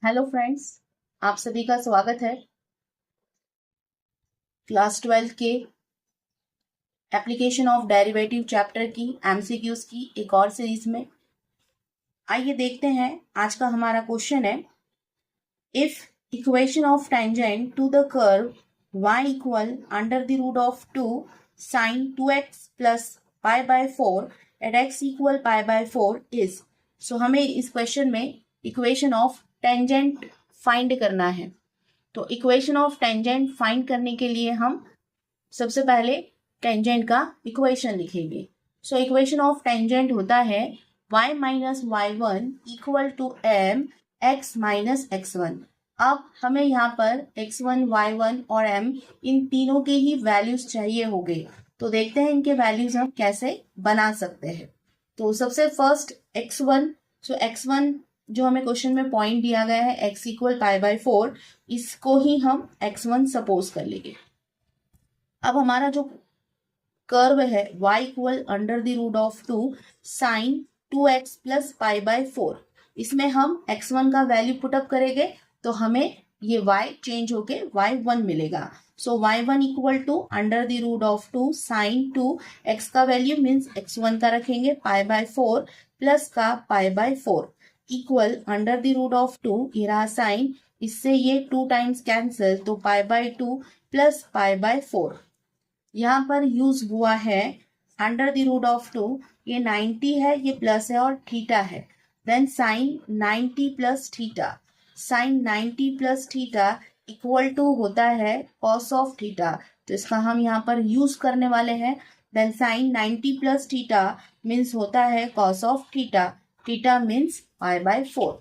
Hello friends, आप सभी का स्वागत है क्लास 12 के एप्लीकेशन ऑफ डेरिवेटिव चैप्टर की एमसीक्यूज की एक और सीरीज में। आइए देखते हैं आज का हमारा क्वेश्चन है, if equation of tangent to the curve y equal under the root of 2 sin 2x plus pi by 4 at x equal pi by 4 is. So हमें इस क्वेश्चन में इक्वेशन ऑफ टेंजेंट फाइंड करना है। तो equation of tangent find करने के लिए हम सबसे पहले टेंजेंट का इक्वेशन लिखेंगे। सो इक्वेशन ऑफ टेंजेंट होता है y minus y one equal to m x minus x one. अब हमें यहाँ पर x1, y1 और m इन तीनों के ही वैल्यूज चाहिए होंगे। तो देखते हैं इनके वैल्यूज हम कैसे बना सकते हैं। तो सबसे फर्स्ट x1, सो x1 जो हमें क्वेश्चन में पॉइंट दिया गया है x इक्वल पाई बाय 4, इसको ही हम x1 सपोज कर लेंगे। अब हमारा जो कर्व है y equal under the root of 2 sine 2x plus pi by 4, इसमें हम x1 का वैल्यू पुटअप करेंगे तो हमें ये y चेंज होके y1 मिलेगा। So y1 equal to under the root of 2 sine 2, x का वैल्यू मीन्स x1 का रखेंगे पाई बाय 4 प्लस का pi by 4 equal under the root of 2, ये रहा साइन, इससे ये 2 टाइम्स कैंसिल तो पाई बाय 2 प्लस पाई बाय 4। यहाँ पर यूज हुआ है अंडर द रूट ऑफ 2, ये 90 है, ये प्लस है और थीटा है। Then sine 90 plus theta, sine 90 plus theta equal to होता है कॉस ऑफ थीटा, तो इसका हम यहाँ पर यूज करने वाले हैं। Then sine 90 plus theta means होता है cos of theta, theta means pi by 4।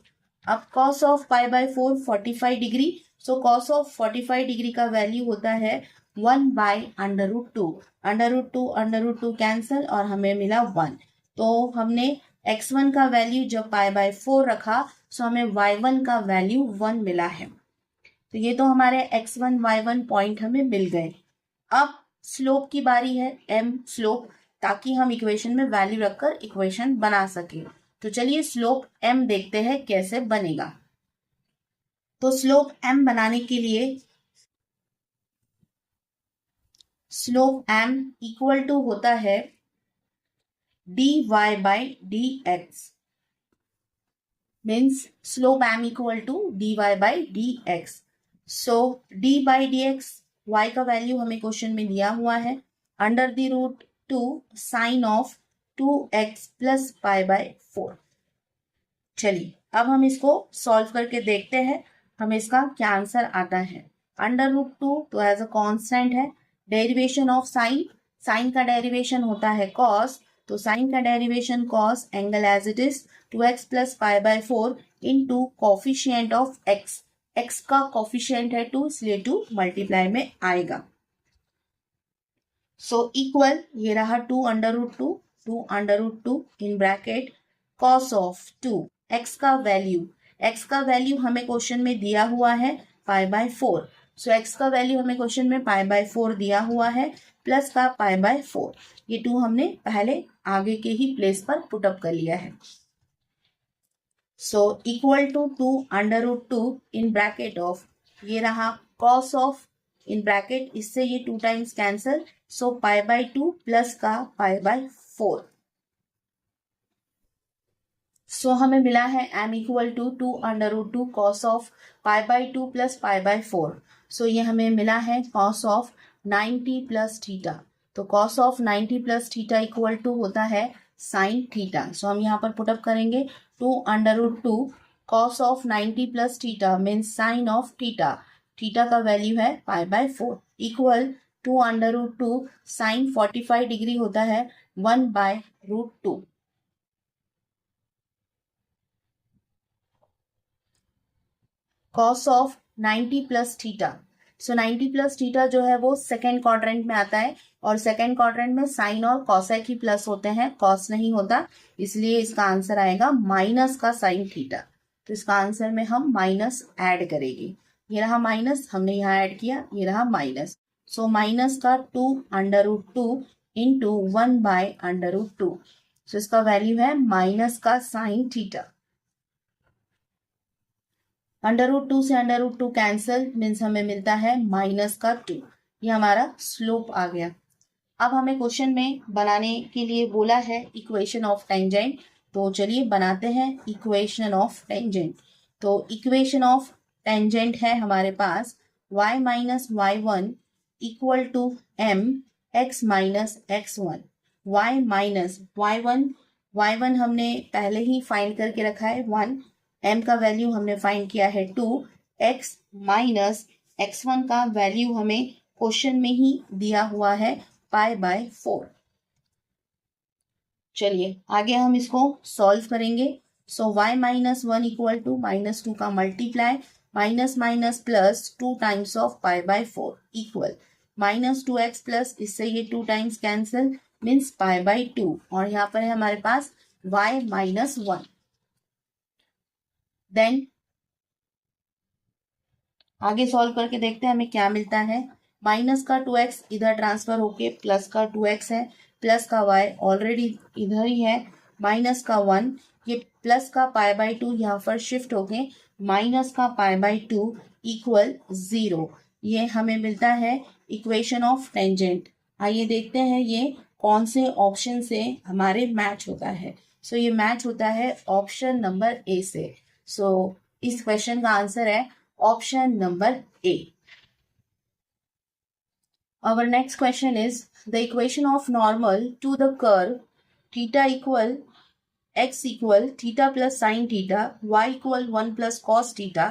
अब cos of pi by 4 45 degree, so cos of 45 degree का वैल्यू होता है 1 by under root 2, under root two cancel और हमें मिला 1। तो हमने x1 का वैल्यू जब पाई बाय 4 रखा, सो हमें y1 का वैल्यू 1 मिला है। तो ये तो हमारे x1 y1 पॉइंट हमें मिल गए। अब स्लोप की बारी है, m स्लोप, ताकि हम इक्वेशन में वैल्यू रखकर इक्वेशन बना सके। तो चलिए स्लोप m देखते हैं कैसे बनेगा। तो स्लोप m बनाने के लिए स्लोप m इक्वल टू होता है dy by dx, means slope m equal to dy by dx। So d by dx, y का वैल्यू हमें क्वेश्चन में दिया हुआ है under the root 2 sine of 2x plus pi by 4। चलिए अब हम इसको सॉल्व करके देखते हैं हमें इसका क्या आंसर आता है। अंडर रूट 2 तो एज अ कांस्टेंट है, डेरिवेशन ऑफ साइन, साइन का डेरिवेशन होता है कॉस, तो साइन का derivation cos, angle as it is 2x plus pi by 4 into coefficient of x, x का कोफिशिएंट है 2 इसलिए 2 मल्टीप्लाई में आएगा। सो इक्वल ये रहा 2 under root 2, 2 under root 2 in bracket cos of 2, x का वैल्यू हमें क्वेश्चन में दिया हुआ है पाई बाय 4। सो x का वैल्यू हमें क्वेश्चन में पाई बाय 4 दिया हुआ है प्लस का पाई बाय 4, ये 2 हमने पहले आगे के ही प्लेस पर पुटअप कर लिया है। So equal to 2 under root 2 in bracket of, ये रहा कॉस ऑफ इन ब्रैकेट, इससे ये 2 times cancel, so pi by 2 plus का पाई बाय 4। सो हमें मिला है m equal to 2 under root 2 cos of pi by 2 plus pi by 4। So ये हमें मिला है कॉस ऑफ 90 प्लस थीटा, तो cos of 90 plus theta equal to होता है साइन थीटा। सो हम यहाँ पर पुटअप करेंगे 2 under root 2 cos of 90 plus theta means sine of theta, theta का वैल्यू है pi by 4 equal 2 under root 2 sine 45 degree होता है 1 by root 2। Cos of 90 plus theta, so 90 plus theta जो है वो सेकेंड क्वाड्रेंट में आता है और सेकेंड क्वाड्रेंट में साइन और कॉसेक ही प्लस होते हैं, कॉस नहीं होता, इसलिए इसका आंसर आएगा माइनस का साइन थीटा। तो इसका आंसर में हम माइनस ऐड करेंगे, ये रहा माइनस, हमने यहाँ ऐड किया, ये रहा माइनस। सो माइनस का 2 अंडर रूट 2 इंटू 1 बाय अंडर रूट 2, सो इसका वैल्यू है माइनस का साइन थीटा। √2 से √2 कैंसिल मीन्स हमें मिलता है -2। ये हमारा स्लोप आ गया। अब हमें क्वेश्चन में बनाने के लिए बोला है इक्वेशन ऑफ टेंजेंट, तो चलिए बनाते हैं इक्वेशन ऑफ टेंजेंट। तो इक्वेशन ऑफ टेंजेंट है हमारे पास y minus y1 equal to m x minus x1। y minus y1 हमने पहले ही फाइंड करके रखा है 1, m का वैल्यू हमने फाइंड किया है 2, x माइनस x1 का वैल्यू हमें क्वेश्चन में ही दिया हुआ है π/4। चलिए आगे हम इसको सॉल्व करेंगे। So y minus 1 equal to -2 का multiply minus minus plus 2 times of π/4 equal -2x plus इससे ये 2 टाइम्स कैंसिल मीन्स π/2 और यहाँ पर है हमारे पास y माइनस 1। देन आगे सॉल्व करके देखते हैं हमें क्या मिलता है। माइनस का 2x इधर ट्रांसफर होके प्लस का 2x है, प्लस का y ऑलरेडी इधर ही है, माइनस का 1, ये प्लस का π/2 यहाँ पर शिफ्ट होके माइनस का π/2 इक्वल 0। ये हमें मिलता है इक्वेशन ऑफ टेंजेंट। आइए देखते हैं ये कौन से ऑप्शन से हमारे मैच होता है। सो ये मैच होता है ऑप्शन नंबर ए से। सो इस क्वेश्चन का आंसर है option number A. Our next question is the equation of normal to the curve theta equal x equal theta plus sin theta y equal 1 plus cos theta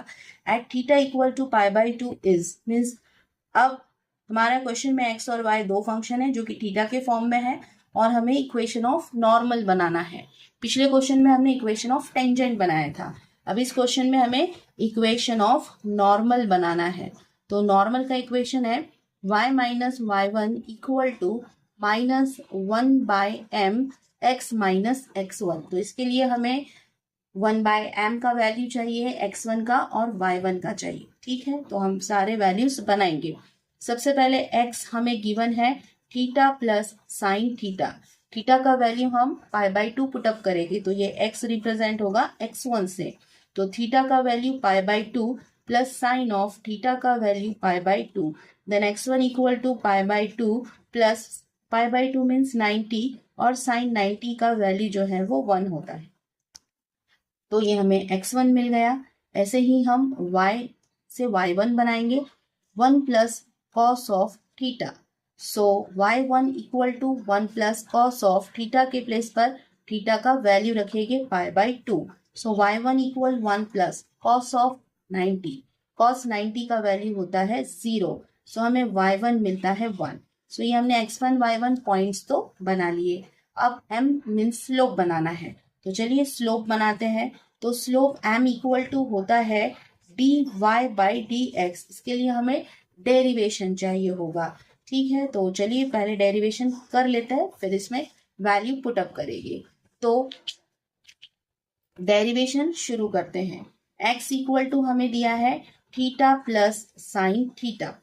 at theta equal to π/2 is means अब हमारा question में x और y दो function है जो कि theta के form में है और हमें इक्वेशन ऑफ नॉर्मल बनाना है। पिछले क्वेश्चन में हमने इक्वेशन ऑफ टेंजेंट बनाया था, अब इस क्वेश्चन में हमें इक्वेशन ऑफ नॉर्मल बनाना है। तो नॉर्मल का इक्वेशन है y minus y1 equal to -1/m x minus x1। तो इसके लिए हमें 1/m का वैल्यू चाहिए, x1 का और y1 का चाहिए। ठीक है, तो हम सारे वैल्यूज बनाएंगे। सबसे पहले x हमें गिवन है theta plus sine theta. Theta का वैल्यू हम π/2 पुटअप करेंगे तो ये x रिप्रेजेंट होगा x1 से, तो थीटा का value π/2 plus sine of theta का value π/2, then x1 equal to π/2 plus π/2 means 90 और साइन 90 का वैल्यू जो है वो 1 होता है। तो ये हमें x1 मिल गया। ऐसे ही हम y से y1 बनाएंगे 1 plus cos of theta. So y1 equal to 1 plus cos of theta के प्लेस पर थीटा का वैल्यू रखेंगे π/2। So y1 equal 1 plus cos of 90, cos 90 का वैल्यू होता है 0। सो हमें y1 मिलता है 1। सो ये हमने x1 y1 पॉइंट्स तो बना लिए। अब m मीन्स स्लोप बनाना है, तो चलिए स्लोप बनाते हैं। तो स्लोप m इक्वल टू होता है dy/dx। इसके लिए हमें डेरिवेशन चाहिए होगा। ठीक है, तो चलिए पहले डेरिवेशन कर लेते हैं फिर इसमें वैल्यू पुटअप करेंगे। तो डेरिवेशन शुरू करते हैं। x इक्वल टू हमें दिया है थीटा प्लस साइन थीटा,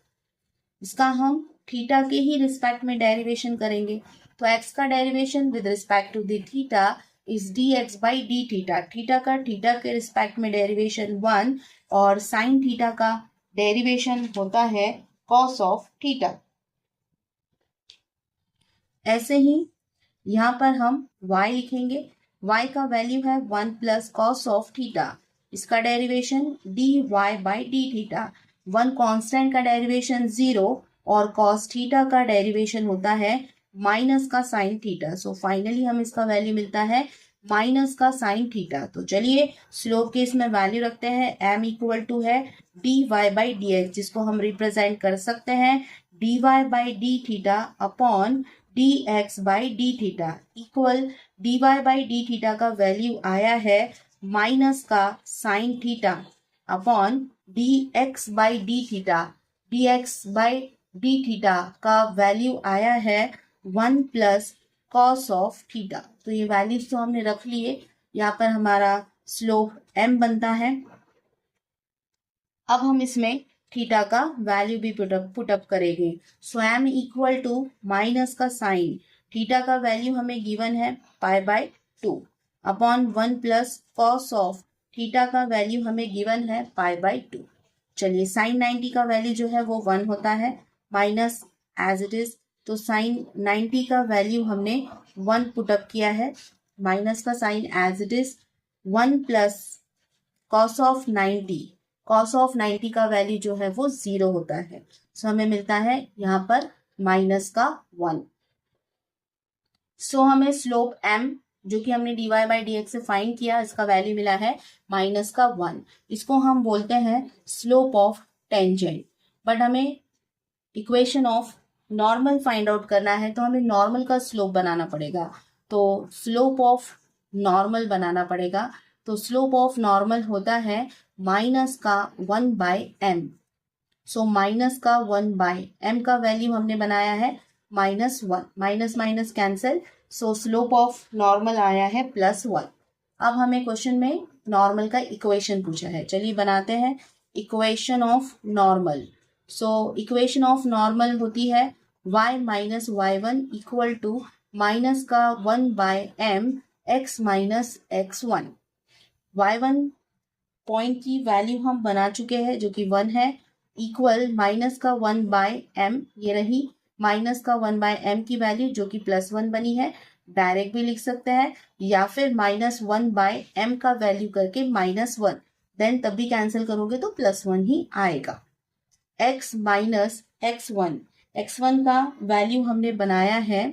इसका हम थीटा के ही रिस्पेक्ट में डेरिवेशन करेंगे। तो x का derivation with respect to the theta is dx/d theta. Theta का थीटा के रिस्पेक्ट में डेरिवेशन 1 और साइन थीटा का डेरिवेशन होता है कॉस ऑफ थीटा। ऐसे ही यहाँ पर हम y लिखेंगे, y का वैल्यू है 1 प्लस कॉस ऑफ थीटा, इसका डेरिवेशन dy/d थीटा। 1 कांस्टेंट का डेरिवेशन 0 और कॉस थीटा का डेरिवेशन होता है माइनस का साइन थीटा। सो फाइनली हम इसका वैल्यू मिलता है माइनस का साइन थीटा। तो चलिए स्लोप के इसमें वैल्यू रखते हैं। m इक्वल टू है dy/dx, जिसको हम रिप्रेजेंट कर सकते हैं dy/d theta upon dx/d theta equal dy/d theta का वैल्यू आया है माइनस का sine theta upon dx/d theta. dx/d theta का वैल्यू आया है 1 प्लस कॉस ऑफ थीटा। तो ये वैल्यूज तो हमने रख लिए। यहाँ पर हमारा स्लोप m बनता है। अब हम इसमें थीटा का वैल्यू भी पुटअप करेंगे। So m equal to minus का साइन थीटा का वैल्यू हमें गिवन है π/2 upon 1 plus cos of theta का वैल्यू हमें गिवन है π/2। चलिए साइन 90 का वैल्यू जो है वो 1 होता है, माइनस एज इट इज, तो साइन 90 का वैल्यू हमने 1 पुटअप किया है, माइनस का sine as it is 1 plus cos of 90, cos of 90 का वैल्यू जो है वो 0 होता है, सो हमें मिलता है यहाँ पर माइनस का 1। सो हमें स्लोप m जो कि हमने dy बाई dx से फाइंड किया, इसका वैल्यू मिला है माइनस का 1। इसको हम बोलते हैं स्लोप ऑफ टेंजेंट। बट हमें equation of normal find out करना है, तो हमें नॉर्मल का स्लोप बनाना पड़ेगा, तो स्लोप ऑफ नॉर्मल बनाना पड़ेगा। तो स्लोप ऑफ नॉर्मल होता है माइनस का 1/m। सो माइनस का 1/m का वैल्यू हमने बनाया है -1, minus minus cancel, so slope of normal आया है +1। अब हमें क्वेश्चन में नॉर्मल का इक्वेशन पूछा है, चलिए बनाते हैं equation of normal. So equation of normal होती है y minus y1 equal to minus का 1/m x minus x1। y1 point की वैल्यू हम बना चुके हैं जो कि 1 है, इक्वल माइनस का 1/m, ये रही माइनस का 1/m की वैल्यू जो कि +1 बनी है, डायरेक्ट भी लिख सकते हैं, या फिर -1/m का वैल्यू करके -1, देन तब भी कैंसिल करोगे तो +1 ही आएगा। x माइनस x1, x1 का वैल्यू हमने बनाया है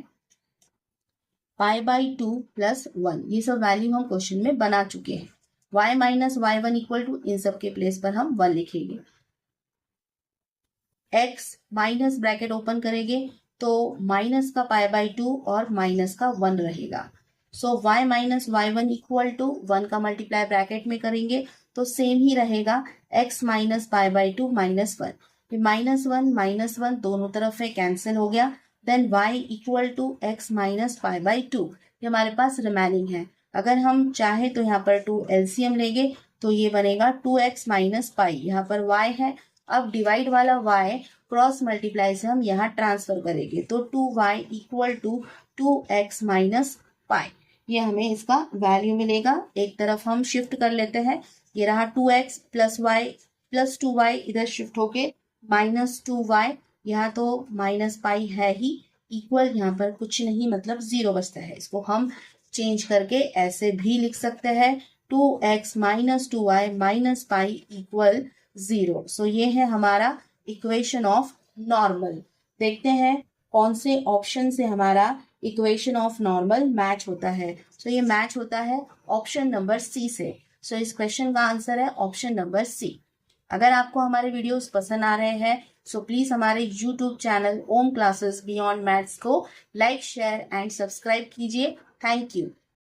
π/2 + 1, ये सब वैल्यू हम क्वेश्चन में बना चुके हैं। y minus y1 equal to, इन सब के प्लेस पर हम 1 लिखेंगे। x माइनस ब्रैकेट ओपन करेंगे तो माइनस का π/2 और माइनस का 1 रहेगा। So y minus y1 equal to 1 का मल्टीप्लाई ब्रैकेट में करेंगे तो सेम ही रहेगा, x माइनस π/2 -1, -1 दोनों तरफ है, कैंसिल हो गया। Then y equal to x minus π/2, ये हमारे पास रिमेनिंग है। अगर हम चाहे तो यहाँ पर 2 LCM लेंगे तो ये बनेगा 2x माइनस पाई, यहाँ पर y है। अब डिवाइड वाला y क्रॉस मल्टीप्लाई से हम यहाँ ट्रांसफर करेंगे तो 2y equal to 2x minus pi, ये हमें इसका वैल्यू मिलेगा। एक तरफ हम शिफ्ट कर लेते हैं, ये रहा 2x plus y plus 2y, इधर शिफ्ट होके -2y, यहाँ तो माइनस पाई है ही, इक्वल यहाँ पर कुछ नहीं, मतलब 0 बचता है। इसको हम चेंज करके ऐसे भी लिख सकते हैं 2x minus 2y minus pi equal 0। सो ये है हमारा इक्वेशन ऑफ नॉर्मल। देखते हैं कौन से ऑप्शन से हमारा इक्वेशन ऑफ नॉर्मल मैच होता है। सो ये मैच होता है ऑप्शन नंबर सी से। सो इस क्वेश्चन का आंसर है ऑप्शन नंबर सी। अगर आपको हमारे वीडियोस पसंद आ रहे हैं सो प्लीज हमारे यूट्यूब चैनल ओम क्लासेस बियॉन्ड मैथ्स को लाइक, शेयर एंड सब्सक्राइब कीजिए। Thank you.